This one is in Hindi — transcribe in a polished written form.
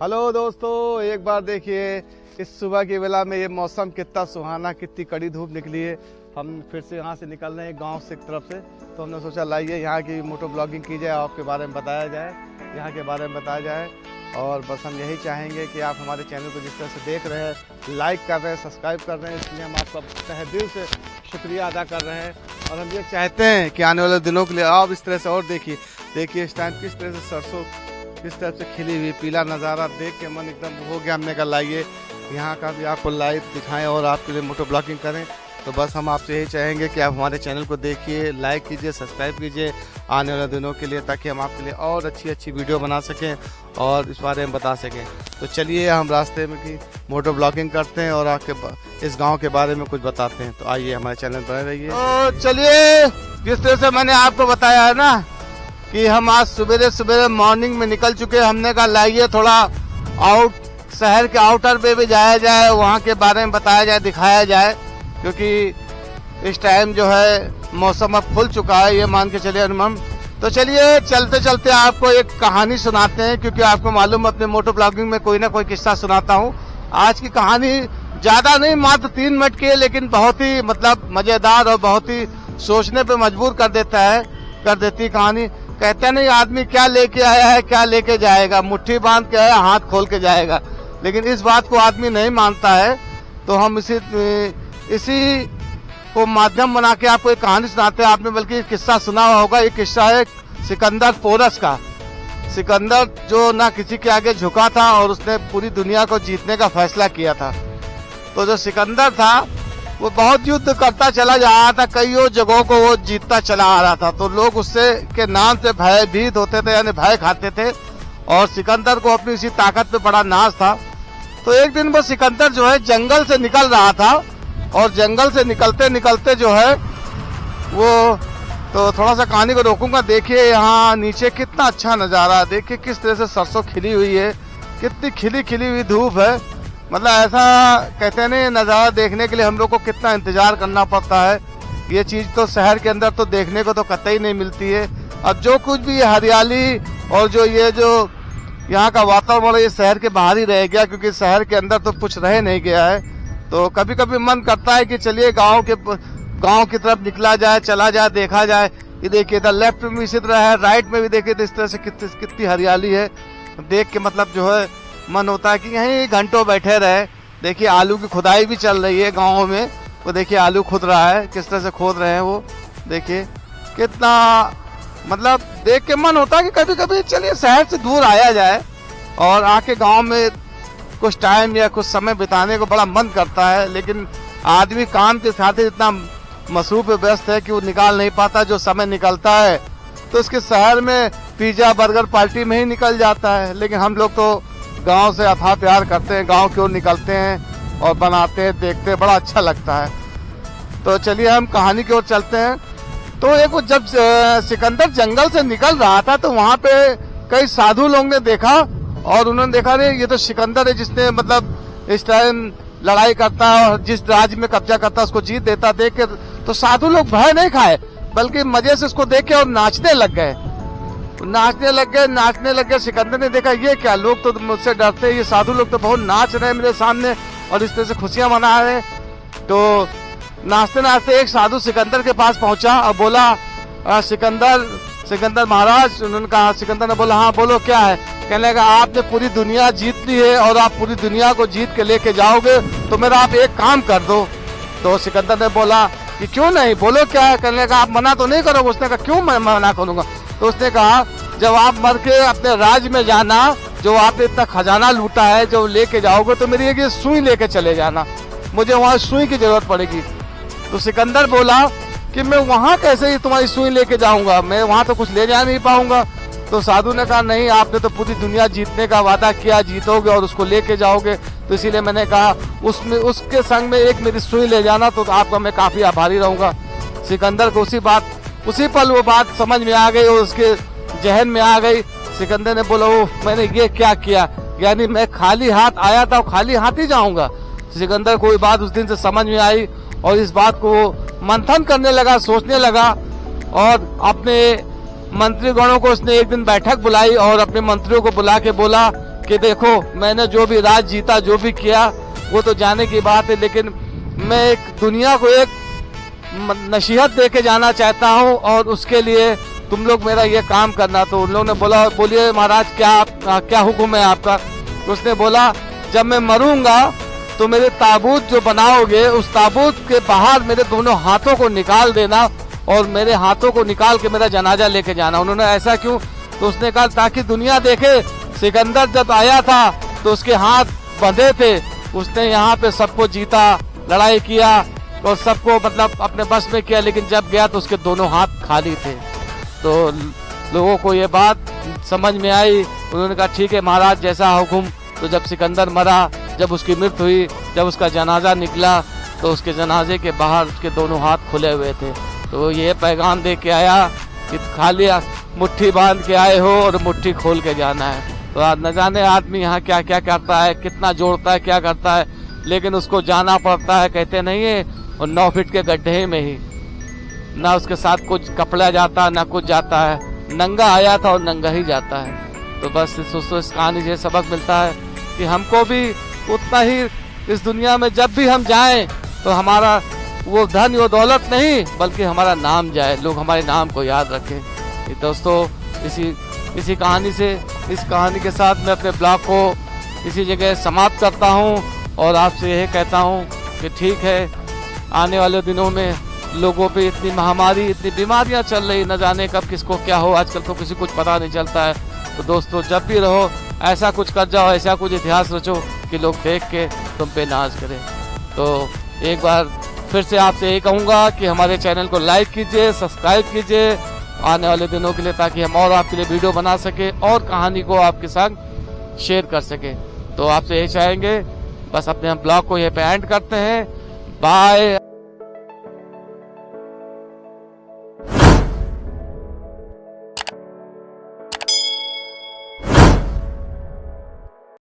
हेलो दोस्तों, एक बार देखिए इस सुबह की बेला में ये मौसम कितना सुहाना, कितनी कड़ी धूप निकली है। हम फिर से यहाँ से निकल रहे हैं गांव से की तरफ से, तो हमने सोचा लाइए यहाँ की मोटो ब्लॉगिंग की जाए, आपके बारे में बताया जाए, यहाँ के बारे में बताया जाए। और बस हम यही चाहेंगे कि आप हमारे चैनल को जिस तरह से देख रहे हैं, लाइक कर रहे हैं, सब्सक्राइब कर रहे हैं, इसलिए हम आपका तहे दिल से शुक्रिया अदा कर रहे हैं। और हम ये चाहते हैं कि आने वाले दिनों के लिए आप इस तरह से और देखिए इस टाइम किस तरह से सरसों किस तरह से खिली हुई, पीला नज़ारा देख के मन एकदम हो गया। हमने कहा लाइए यहाँ का भी आपको लाइव दिखाएं और आपके लिए मोटो ब्लॉगिंग करें। तो बस हम आपसे यही चाहेंगे कि आप हमारे चैनल को देखिए, लाइक कीजिए, सब्सक्राइब कीजिए आने वाले दिनों के लिए, ताकि हम आपके लिए और अच्छी वीडियो बना सकें और इस बारे में बता सकें। तो चलिए हम रास्ते में की मोटो ब्लॉगिंग करते हैं और आपके इस गाँव के बारे में कुछ बताते हैं। तो आइए हमारे चैनल पर बने रहिए। तो चलिए, जिस तरह से मैंने आपको बताया है ना कि हम आज सवेरे मॉर्निंग में निकल चुके हैं। हमने कहा लाइए थोड़ा शहर के आउटर पे भी जाया जाए, वहाँ के बारे में बताया जाए, दिखाया जाए, क्योंकि इस टाइम जो है मौसम अब खुल चुका है, ये मान के चलिए अनुमान। तो चलिए चलते चलते आपको एक कहानी सुनाते हैं, क्योंकि आपको मालूम अपने मोटो ब्लॉगिंग में कोई ना कोई किस्सा सुनाता हूँ। आज की कहानी ज्यादा नहीं, मात्र 3 मिनट की है, लेकिन बहुत ही मतलब मजेदार और बहुत ही सोचने पे मजबूर कर देती कहानी। कहते नहीं आदमी क्या लेके आया है क्या लेके जाएगा, मुट्ठी बांध के आया हाथ खोल के जाएगा, लेकिन इस बात को आदमी नहीं मानता है। तो हम इसी को माध्यम बना के आपको एक कहानी सुनाते हैं। आपने बल्कि किस्सा सुना होगा, ये किस्सा है सिकंदर पोरस का। सिकंदर जो ना किसी के आगे झुका था और उसने पूरी दुनिया को जीतने का फैसला किया था। तो जो सिकंदर था वो बहुत युद्ध करता चला जा रहा था, कई जगहों को वो जीतता चला आ रहा था। तो लोग उससे के नाम से भयभीत होते थे, यानी भय खाते थे, और सिकंदर को अपनी इसी ताकत पे बड़ा नाज था। तो एक दिन वो सिकंदर जो है जंगल से निकल रहा था, और जंगल से निकलते निकलते जो है वो, तो थोड़ा सा कहानी को रोकूंगा। देखिए यहाँ नीचे कितना अच्छा नजारा है, देखिए किस तरह से सरसों खिली हुई है, कितनी खिली हुई धूप है। मतलब ऐसा कहते हैं नहीं, नज़ारा देखने के लिए हम लोग को कितना इंतजार करना पड़ता है। ये चीज़ तो शहर के अंदर तो देखने को तो कतई नहीं मिलती है। अब जो कुछ भी हरियाली और जो यहाँ का वातावरण, ये शहर के बाहर ही रह गया, क्योंकि शहर के अंदर तो कुछ रह नहीं गया है। तो कभी कभी मन करता है कि चलिए गाँव की तरफ निकला जाए, चला जाए, देखा जाए। ये देखिए इधर लेफ्ट में भी इसी तरह है, राइट में भी देखिए तो इस तरह से कितनी हरियाली है। देख के मतलब जो है मन होता है कि यहीं घंटों बैठे रहे। देखिए आलू की खुदाई भी चल रही है गाँव में, वो देखिए आलू खुद रहा है, किस तरह से खोद रहे हैं वो, देखिए कितना मतलब देख के मन होता है कि कभी कभी चलिए शहर से दूर आया जाए और आके गांव में कुछ टाइम या कुछ समय बिताने को बड़ा मन करता है। लेकिन आदमी काम के साथ ही इतना मसरूफ व्यस्त है कि वो निकाल नहीं पाता। जो समय निकलता है तो उसके शहर में पिज्जा बर्गर पार्टी में ही निकल जाता है। लेकिन हम लोग तो गांव से अथाह प्यार करते हैं, गांव की ओर निकलते हैं और बनाते हैं, देखते हैं, बड़ा अच्छा लगता है। तो चलिए हम कहानी की ओर चलते हैं। तो एक जब सिकंदर जंगल से निकल रहा था तो वहाँ पे कई साधु लोगों ने देखा, और उन्होंने देखा रे ये तो सिकंदर है जिसने मतलब इस टाइम लड़ाई करता है और जिस राज्य में कब्जा करता है उसको जीत देता। देख के तो साधु लोग भय नहीं खाए, बल्कि मजे से उसको देख के और नाचने लग गए। सिकंदर ने देखा ये क्या, लोग तो मुझसे डरते हैं, ये साधु लोग तो बहुत नाच रहे हैं मेरे सामने और इस तरह से खुशियां मना रहे हैं। तो नाचते नाचते एक साधु सिकंदर के पास पहुंचा और बोला सिकंदर महाराज। उन्होंने कहा, सिकंदर ने बोला हाँ बोलो क्या है। कहने लगा आपने पूरी दुनिया जीत ली है और आप पूरी दुनिया को जीत के लेके जाओगे, तो मेरा आप एक काम कर दो। तो सिकंदर ने बोला कि क्यों नहीं, बोलो क्या है। कहने लगा आप मना तो नहीं करोगे। उसने कहा क्यों मैं मना करूंगा। तो उसने कहा जब आप मर के अपने राज्य में जाना, जो आपने इतना खजाना लूटा है जो लेके जाओगे, तो मेरी एक सुई लेके चले जाना, मुझे वहाँ सुई की जरूरत पड़ेगी। तो सिकंदर बोला कि मैं वहाँ कैसे ही तुम्हारी सुई लेके जाऊंगा, मैं वहाँ तो कुछ ले जा नहीं पाऊंगा। तो साधु ने कहा नहीं, आपने तो पूरी दुनिया जीतने का वादा किया, जीतोगे और उसको लेके जाओगे, तो इसीलिए मैंने कहा उसके संग में एक मेरी सुई ले जाना, तो आपका मैं काफी आभारी रहूंगा। सिकंदर को उसी पल वो बात समझ में आ गई और उसके जहन में आ गई। सिकंदर ने बोला ओह मैंने ये क्या किया, यानी मैं खाली हाथ आया था और खाली हाथ ही जाऊंगा। सिकंदर को ये बात उस दिन से समझ में आई और इस बात को मंथन करने लगा, सोचने लगा, और अपने मंत्रीगणों को उसने एक दिन बैठक बुलाई और अपने मंत्रियों को बुला के बोला कि देखो मैंने जो भी राज जीता, जो भी किया, वो तो जाने की बात है, लेकिन मैं एक दुनिया को एक नसीहत दे के जाना चाहता हूँ और उसके लिए तुम लोग मेरा ये काम करना। तो उन लोगों ने बोला, बोलिए महाराज क्या हुक्म है आपका। उसने बोला, जब मैं मरूंगा तो मेरे ताबूत जो बनाओगे उस ताबूत के बाहर मेरे दोनों हाथों को निकाल देना और मेरे हाथों को निकाल के मेरा जनाजा लेके जाना। उन्होंने ऐसा क्यों? तो उसने कहा ताकि दुनिया देखे सिकंदर जब आया था तो उसके हाथ बंधे थे, उसने यहाँ पे सबको जीता, लड़ाई किया और सबको मतलब अपने बस में किया, लेकिन जब गया तो उसके दोनों हाथ खाली थे। तो लोगों को ये बात समझ में आई। उन्होंने कहा ठीक है महाराज, जैसा हुक्म। तो जब सिकंदर मरा, जब उसकी मृत्यु हुई, जब उसका जनाजा निकला तो उसके जनाजे के बाहर उसके दोनों हाथ खुले हुए थे। तो ये पैगाम दे के आया कि खाली मुट्ठी बांध के आए हो और मुट्ठी खोल के जाना है। तो न जाने आदमी यहाँ क्या क्या करता है, कितना जोड़ता है, क्या करता है, लेकिन उसको जाना पड़ता है, कहते नहीं है, और 9 फीट के गड्ढे में ही, ना उसके साथ कुछ कपड़ा जाता, ना कुछ जाता है, नंगा आया था और नंगा ही जाता है। तो बस इस कहानी से सबक मिलता है कि हमको भी उतना ही इस दुनिया में जब भी हम जाएं तो हमारा वो धन वो दौलत नहीं, बल्कि हमारा नाम जाए, लोग हमारे नाम को याद रखें। दोस्तों इसी कहानी से, इस कहानी के साथ मैं अपने ब्लॉग को इसी जगह समाप्त करता हूं और आपसे यही कहता हूं कि ठीक है, आने वाले दिनों में लोगों पे इतनी महामारी, इतनी बीमारियां चल रही, न जाने कब किसको क्या हो, आजकल तो किसी कुछ पता नहीं चलता है। तो दोस्तों जब भी रहो ऐसा कुछ कर जाओ, ऐसा कुछ इतिहास रचो कि लोग देख के तुम पे नाज करें। तो एक बार फिर से आपसे यही कहूँगा कि हमारे चैनल को लाइक कीजिए, सब्सक्राइब कीजिए आने वाले दिनों के लिए, ताकि हम और आपके लिए वीडियो बना सके और कहानी को आपके साथ शेयर कर सके। तो आपसे यही चाहेंगे, बस अपने हम ब्लॉग को यहीं पे एंड करते हैं। बाय।